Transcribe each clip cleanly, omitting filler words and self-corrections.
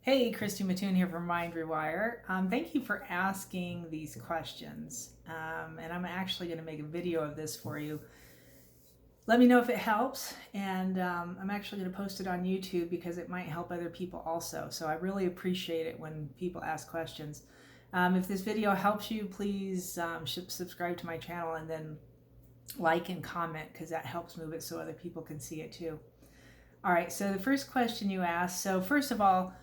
Hey, Christy Mattoon here from Mind Rewire. Thank you for asking these questions. And I'm actually going to make a video of this for you. Let me know if it helps. And I'm actually going to post it on YouTube because it might help other people also. So I really appreciate it when people ask questions. If this video helps you, please subscribe to my channel and then like and comment because that helps move it so other people can see it too. All right, so the first question you asked. So first of all,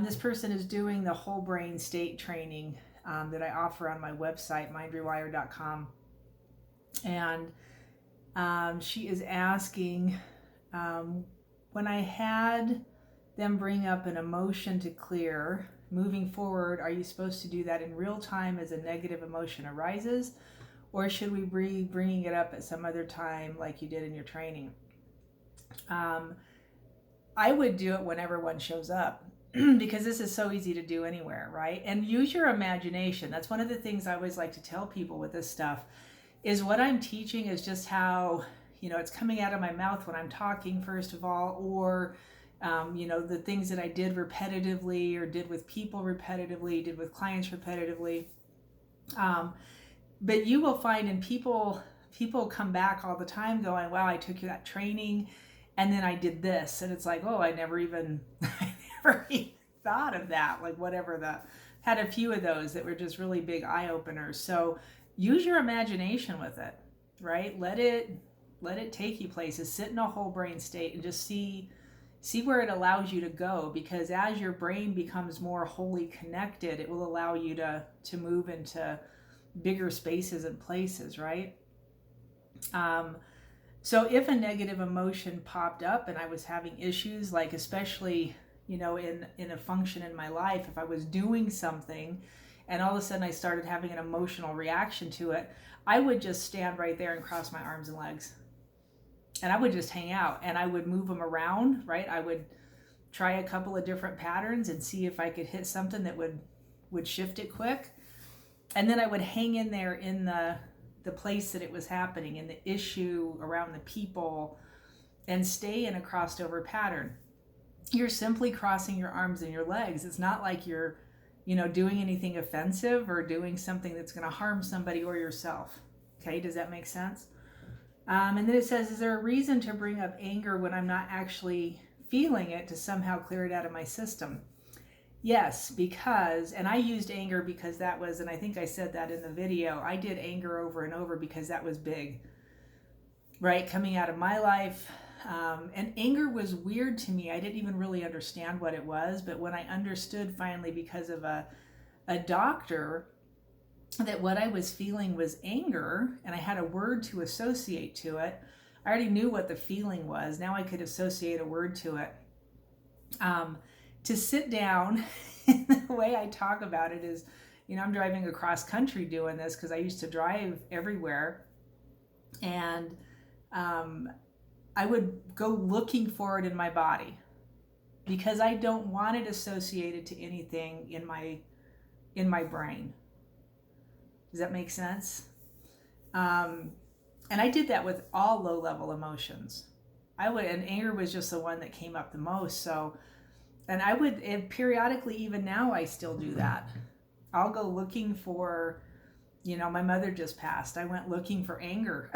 this person is doing the whole brain state training that I offer on my website, mindrewire.com. And she is asking, when I had them bring up an emotion to clear, moving forward, are you supposed to do that in real time as a negative emotion arises? Or should we be bringing it up at some other time like you did in your training? I would do it whenever one shows up. Because this is so easy to do anywhere, right? And use your imagination. That's one of the things I always like to tell people with this stuff is what I'm teaching is just how, it's coming out of my mouth when I'm talking, first of all, or, the things that I did repetitively or did with people repetitively, did with clients repetitively. But you will find in people come back all the time going, wow, I took that training and then I did this. And it's like, oh, I never even thought of that, like whatever had a few of those that were just really big eye openers. So use your imagination with it, right? Let it take you places. Sit in a whole brain state and just see where it allows you to go, because as your brain becomes more wholly connected, it will allow you to move into bigger spaces and places, right? So if a negative emotion popped up and I was having issues, like especially, in a function in my life, if I was doing something and all of a sudden I started having an emotional reaction to it, I would just stand right there and cross my arms and legs. And I would just hang out and I would move them around, right? I would try a couple of different patterns and see if I could hit something that would shift it quick. And then I would hang in there in the place that it was happening, in the issue, around the people, and stay in a crossed over pattern. You're simply crossing your arms and your legs. It's not like you're, doing anything offensive or doing something that's going to harm somebody or yourself. Okay, does that make sense? And then it says, is there a reason to bring up anger when I'm not actually feeling it to somehow clear it out of my system? Yes, because, and I used anger because that was, and I think I said that in the video, I did anger over and over because that was big, right? Coming out of my life. And anger was weird to me. I didn't even really understand what it was. But when I understood finally, because of a doctor, that what I was feeling was anger, and I had a word to associate to it, I already knew what the feeling was. Now I could associate a word to it. To sit down, the way I talk about it is, I'm driving across country doing this because I used to drive everywhere. And I would go looking for it in my body because I don't want it associated to anything in my brain. Does that make sense? And I did that with all low-level emotions. And anger was just the one that came up the most. So, and I would, and periodically, even now, I still do that. I'll go looking for, my mother just passed. I went looking for anger.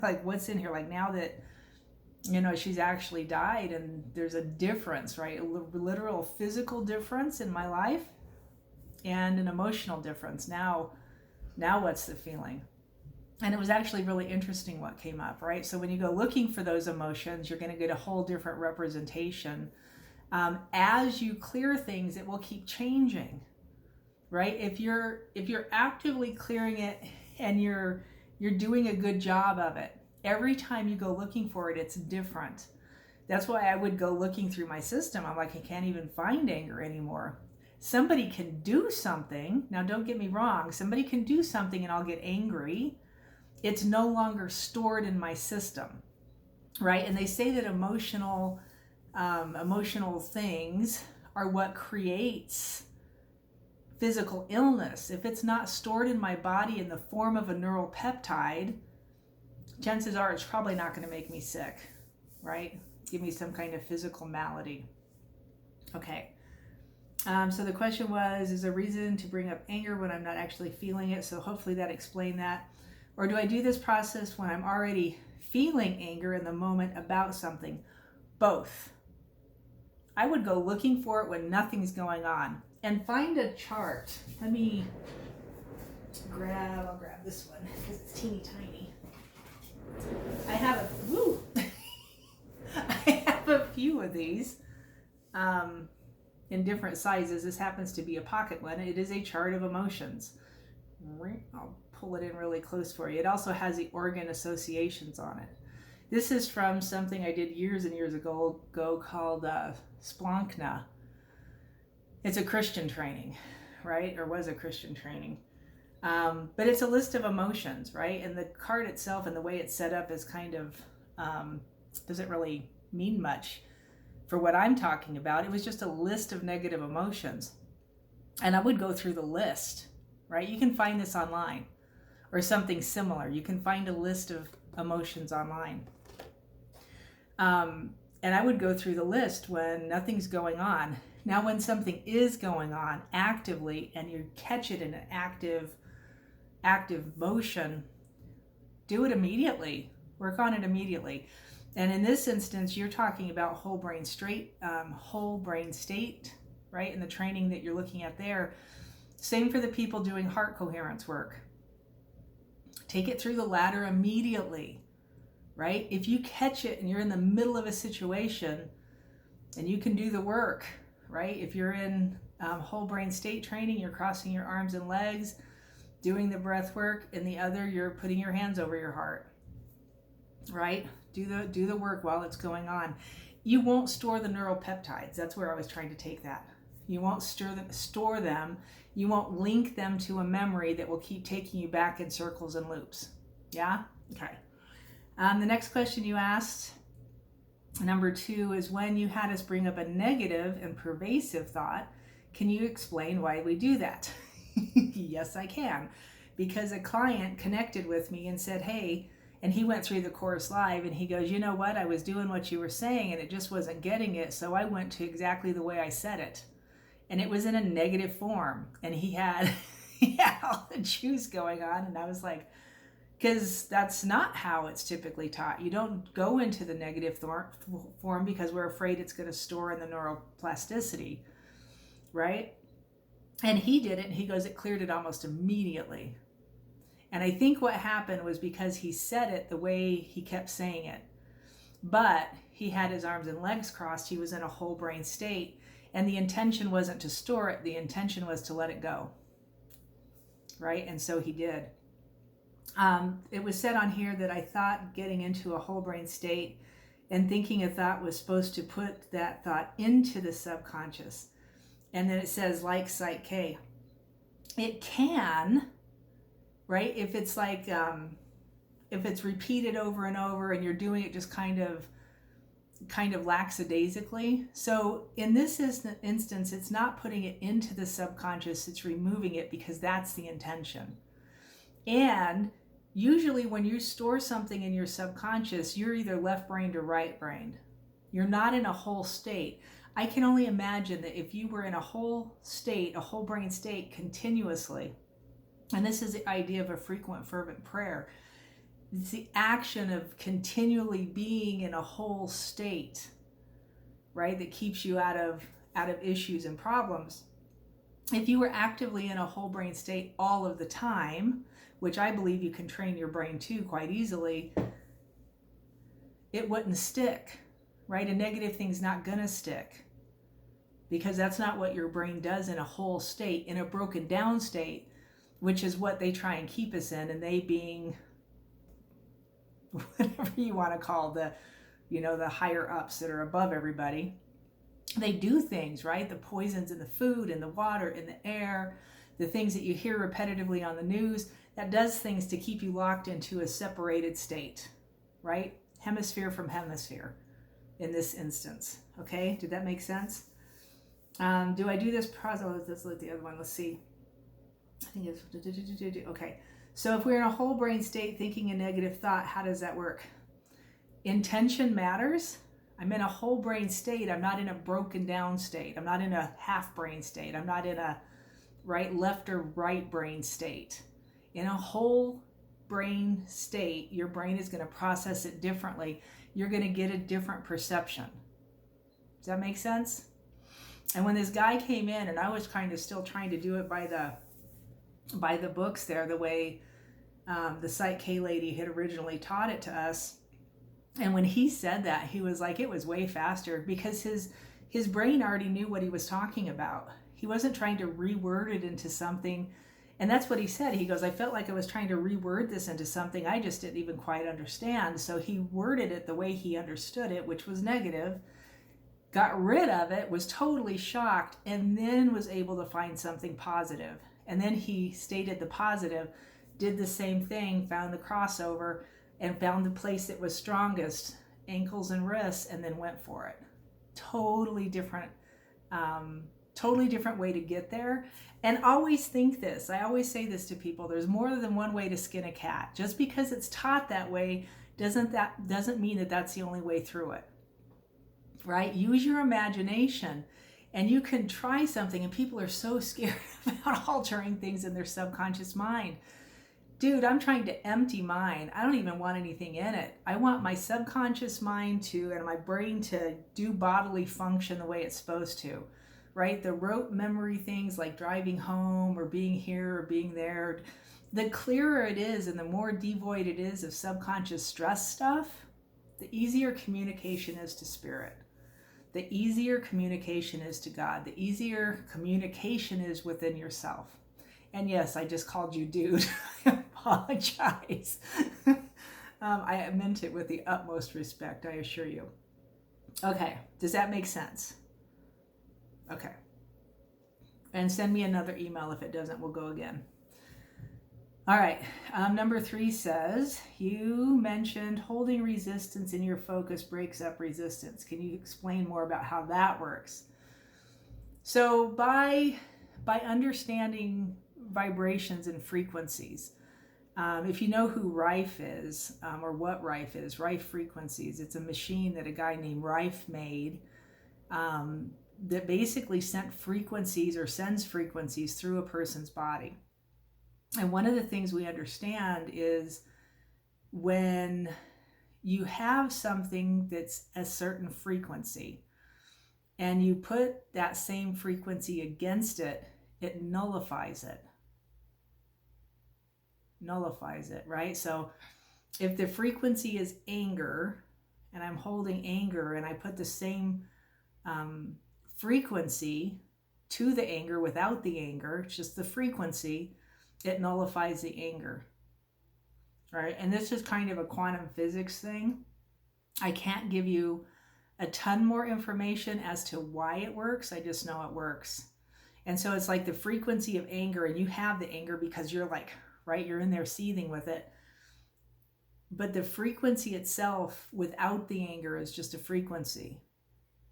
Like, what's in here? Like, now that, she's actually died and there's a difference, right? A literal physical difference in my life and an emotional difference. Now what's the feeling? And it was actually really interesting what came up, right? So when you go looking for those emotions, you're going to get a whole different representation. As you clear things, it will keep changing, right? If you're actively clearing it and you're doing a good job of it, every time you go looking for it, it's different. That's why I would go looking through my system. I'm like, I can't even find anger anymore. Somebody can do something. Now, don't get me wrong. Somebody can do something and I'll get angry. It's no longer stored in my system, right? And they say that emotional things are what creates physical illness. If it's not stored in my body in the form of a neural peptide, chances are it's probably not going to make me sick, right? Give me some kind of physical malady. Okay. So the question was, is there a reason to bring up anger when I'm not actually feeling it? So hopefully that explained that. Or do I do this process when I'm already feeling anger in the moment about something? Both. I would go looking for it when nothing's going on and find a chart. I'll grab this one because it's teeny tiny. I have a few of these in different sizes. This happens to be a pocket one. It is a chart of emotions. I'll pull it in really close for you. It also has the organ associations on it. This is from something I did years and years ago called Splankna. It's a Christian training, right? Or was a Christian training. But it's a list of emotions, right? And the card itself and the way it's set up is kind of, doesn't really mean much for what I'm talking about. It was just a list of negative emotions. And I would go through the list, right? You can find this online or something similar. You can find a list of emotions online. And I would go through the list when nothing's going on. Now, when something is going on actively and you catch it in an active motion, do it immediately. Work on it immediately. And in this instance, you're talking about whole brain state, right? In the training that you're looking at there. Same for the people doing heart coherence work. Take it through the ladder immediately, right? If you catch it and you're in the middle of a situation and you can do the work, right? If you're in whole brain state training, you're crossing your arms and legs, doing the breath work. In the other, you're putting your hands over your heart, right? Do the work while it's going on. You won't store the neural peptides. That's where I was trying to take that. You won't store them. You won't link them to a memory that will keep taking you back in circles and loops. Yeah? Okay. The next question you asked, number 2, is when you had us bring up a negative and pervasive thought, can you explain why we do that? Yes, I can. Because a client connected with me and said, hey, and he went through the course live and he goes, you know what? I was doing what you were saying and it just wasn't getting it. So I went to exactly the way I said it. And it was in a negative form. And he had all the juice going on. And I was like, because that's not how it's typically taught. You don't go into the negative form because we're afraid it's going to store in the neuroplasticity, right? And he did it. And he goes, it cleared it almost immediately. And I think what happened was because he said it the way he kept saying it, but he had his arms and legs crossed, he was in a whole brain state, and the intention wasn't to store it, the intention was to let it go, right? And so he did. It was said on here that I thought getting into a whole brain state and thinking a thought was supposed to put that thought into the subconscious. And then it says, like Psych. It can, right? If it's like, if it's repeated over and over and you're doing it just kind of lackadaisically. So in this instance, it's not putting it into the subconscious, it's removing it because that's the intention. And usually when you store something in your subconscious, you're either left-brained or right-brained. You're not in a whole state. I can only imagine that if you were in a whole state, a whole brain state continuously, and this is the idea of a frequent fervent prayer, it's the action of continually being in a whole state, right, that keeps you out of issues and problems. If you were actively in a whole brain state all of the time, which I believe you can train your brain to quite easily, it wouldn't stick, right? A negative thing's not gonna stick because that's not what your brain does in a whole state. In a broken down state, which is what they try and keep us in, and they being whatever you want to call the higher ups that are above everybody, they do things, right? The poisons in the food, in the water, in the air, the things that you hear repetitively on the news, that does things to keep you locked into a separated state, right? Hemisphere from hemisphere in this instance. Okay, did that make sense? Do I do this process? Let's look at the other one. Let's see. I think it's okay. So if we're in a whole brain state thinking a negative thought, how does that work? Intention matters, I'm in a whole brain state. I'm not in a broken down state. I'm not in a half brain state. I'm not in a left or right brain state. In a whole brain state, your brain is going to process it differently. You're going to get a different perception. Does that make sense? And when this guy came in, and I was kind of still trying to do it by the books there, the way the Psych lady had originally taught it to us. And when he said that, he was like, it was way faster, because his brain already knew what he was talking about. He wasn't trying to reword it into something. And that's what he said. He goes, I felt like I was trying to reword this into something I just didn't even quite understand. So he worded it the way he understood it, which was negative, got rid of it, was totally shocked, and then was able to find something positive. And then he stated the positive, did the same thing, found the crossover, and found the place that was strongest, ankles and wrists, and then went for it. Totally different way to get there. And always think this, I always say this to people, there's more than one way to skin a cat. Just because it's taught that way doesn't mean that that's the only way through it. Right? Use your imagination, and you can try something, and people are so scared about altering things in their subconscious mind. Dude, I'm trying to empty mine. I don't even want anything in it. I want my subconscious mind and my brain to do bodily function the way it's supposed to, right? The rote memory things like driving home or being here or being there, the clearer it is and the more devoid it is of subconscious stress stuff, the easier communication is to spirit. The easier communication is to God. The easier communication is within yourself. And yes, I just called you dude. I apologize. I meant it with the utmost respect, I assure you. Okay, does that make sense? Okay. And send me another email. If it doesn't, we'll go again. All right, number 3 says, you mentioned holding resistance in your focus breaks up resistance. Can you explain more about how that works? So by understanding vibrations and frequencies, if you know who Rife is, or what Rife is, Rife Frequencies, it's a machine that a guy named Rife made that basically sent frequencies or sends frequencies through a person's body. And one of the things we understand is when you have something that's a certain frequency and you put that same frequency against it, it nullifies it. Nullifies it, right? So if the frequency is anger and I'm holding anger and I put the same frequency to the anger without the anger, it's just the frequency, it nullifies the anger, right? And this is kind of a quantum physics thing. I can't give you a ton more information as to why it works. I just know it works. And so it's like the frequency of anger, and you have the anger because you're like, right, you're in there seething with it. But the frequency itself without the anger is just a frequency.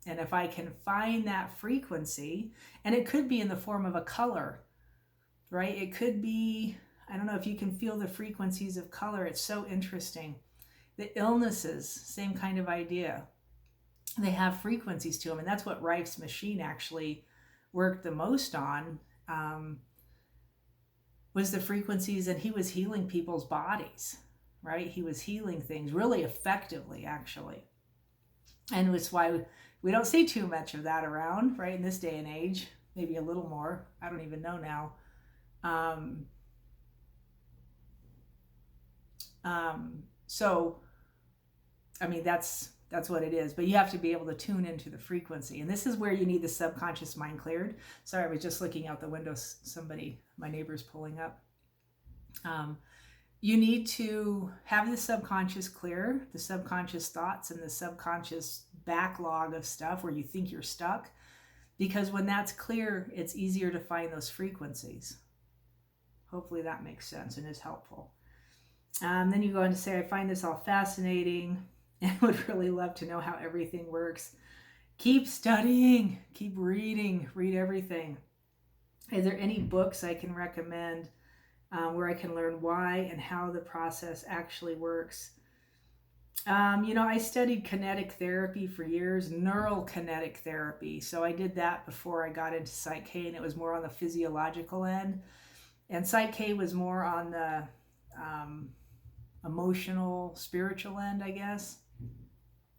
And if I can find that frequency, and it could be in the form of a color, right? It could be, I don't know if you can feel the frequencies of color. It's so interesting. The illnesses, same kind of idea. They have frequencies to them. And that's what Rife's machine actually worked the most on, was the frequencies, and he was healing people's bodies, right? He was healing things really effectively, actually. And it's why we don't see too much of that around, right? In this day and age, maybe a little more. I don't even know now. So, I mean, that's what it is, but you have to be able to tune into the frequency. And this is where you need the subconscious mind cleared. Sorry, I was just looking out the window. My neighbor's pulling up. You need to have the subconscious clear, the subconscious thoughts and the subconscious backlog of stuff where you think you're stuck, because when that's clear, it's easier to find those frequencies. Hopefully that makes sense and is helpful. Then you go on to say, I find this all fascinating and would really love to know how everything works. Keep studying, keep reading, read everything. Is there any books I can recommend where I can learn why and how the process actually works? I studied kinetic therapy for years, neural kinetic therapy. So I did that before I got into Psych, and it was more on the physiological end. And Psych was more on the um, emotional, spiritual end, I guess.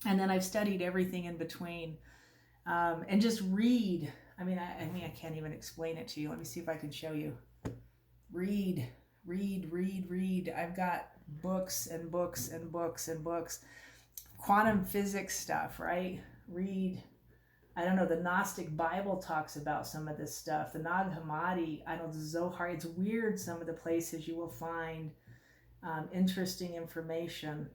And then I've studied everything in between, and just read. I can't even explain it to you. Let me see if I can show you. Read, read. I've got books and books and books and books. Quantum physics stuff, right? Read. I don't know, the Gnostic Bible talks about some of this stuff. The Nag Hammadi, I don't know, Zohar. It's weird some of the places you will find interesting information.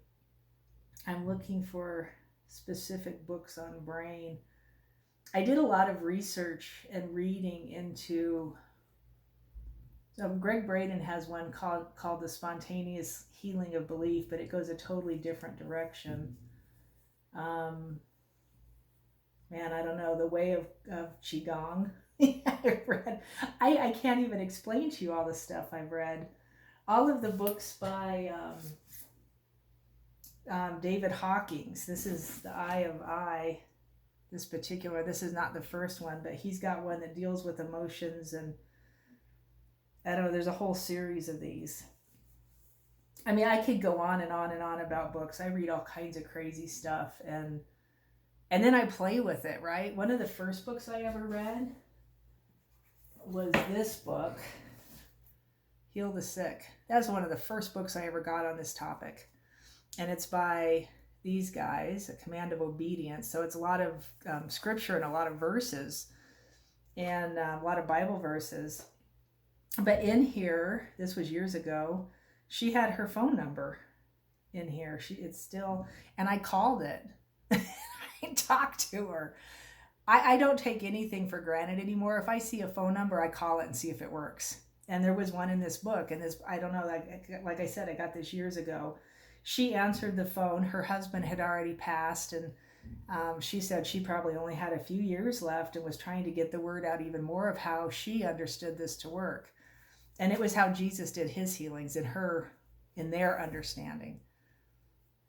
I'm looking for specific books on brain. I did a lot of research and reading into. So Greg Braden has one called The Spontaneous Healing of Belief, but it goes a totally different direction. I don't know, The Way of Qigong. I've read. I can't even explain to you all the stuff I've read. All of the books by David Hawkins. This is The Eye of I. This is not the first one, but he's got one that deals with emotions, and I don't know, there's a whole series of these. I could go on and on and on about books. I read all kinds of crazy stuff, and then I play with it, right? One of the first books I ever read was this book, Heal the Sick. That's one of the first books I ever got on this topic. And it's by these guys, A Command of Obedience. So it's a lot of scripture and a lot of verses, and a lot of Bible verses. But in here, this was years ago, she had her phone number in here. It's still, and I called it. I talked to her. I don't take anything for granted anymore. If I see a phone number, I call it and see if it works. And there was one in this book, and this, I don't know, like I said, I got this years ago. She answered the phone. Her husband had already passed, and she said she probably only had a few years left and was trying to get the word out even more of how she understood this to work. And it was how Jesus did his healings in their understanding.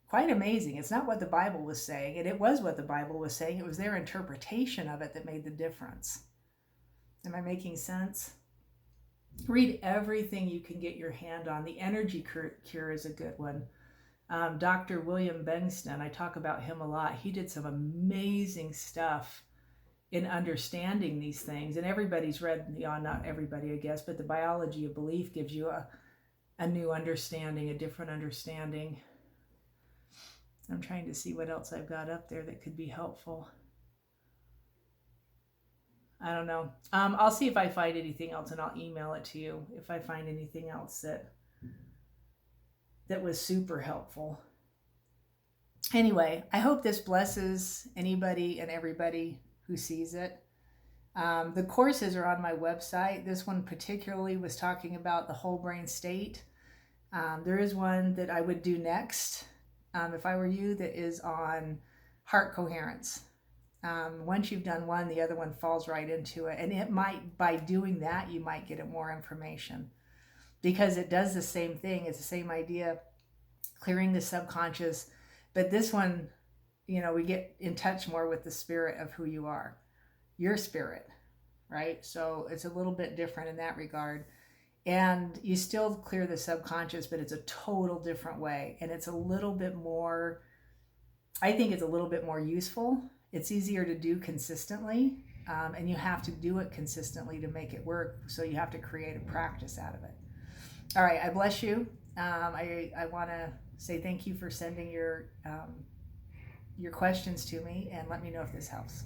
Quite amazing. It's not what the Bible was saying, and it was what the Bible was saying. It was their interpretation of it that made the difference. Am I making sense? Read everything you can get your hand on. The Energy Cure is a good one. Dr. William Bengston, I talk about him a lot. He did some amazing stuff in understanding these things. And everybody's read, not everybody, I guess, but The Biology of Belief gives you a new understanding, a different understanding. I'm trying to see what else I've got up there that could be helpful. I don't know. I'll see if I find anything else, and I'll email it to you if I find anything else that was super helpful. Anyway, I hope this blesses anybody and everybody who sees it. The courses are on my website. This one particularly was talking about the whole brain state. There is one that I would do next, if I were you, that is on heart coherence. Once you've done one, the other one falls right into it. And it might, by doing that, you might get more information, because it does the same thing. It's the same idea, clearing the subconscious. But this one, we get in touch more with the spirit of who you are, your spirit, right? So it's a little bit different in that regard. And you still clear the subconscious, but it's a total different way. And it's a little bit more, I think it's a little bit more useful. It's easier to do consistently, and you have to do it consistently to make it work. So you have to create a practice out of it. All right, I bless you. I want to say thank you for sending your questions to me, and let me know if this helps.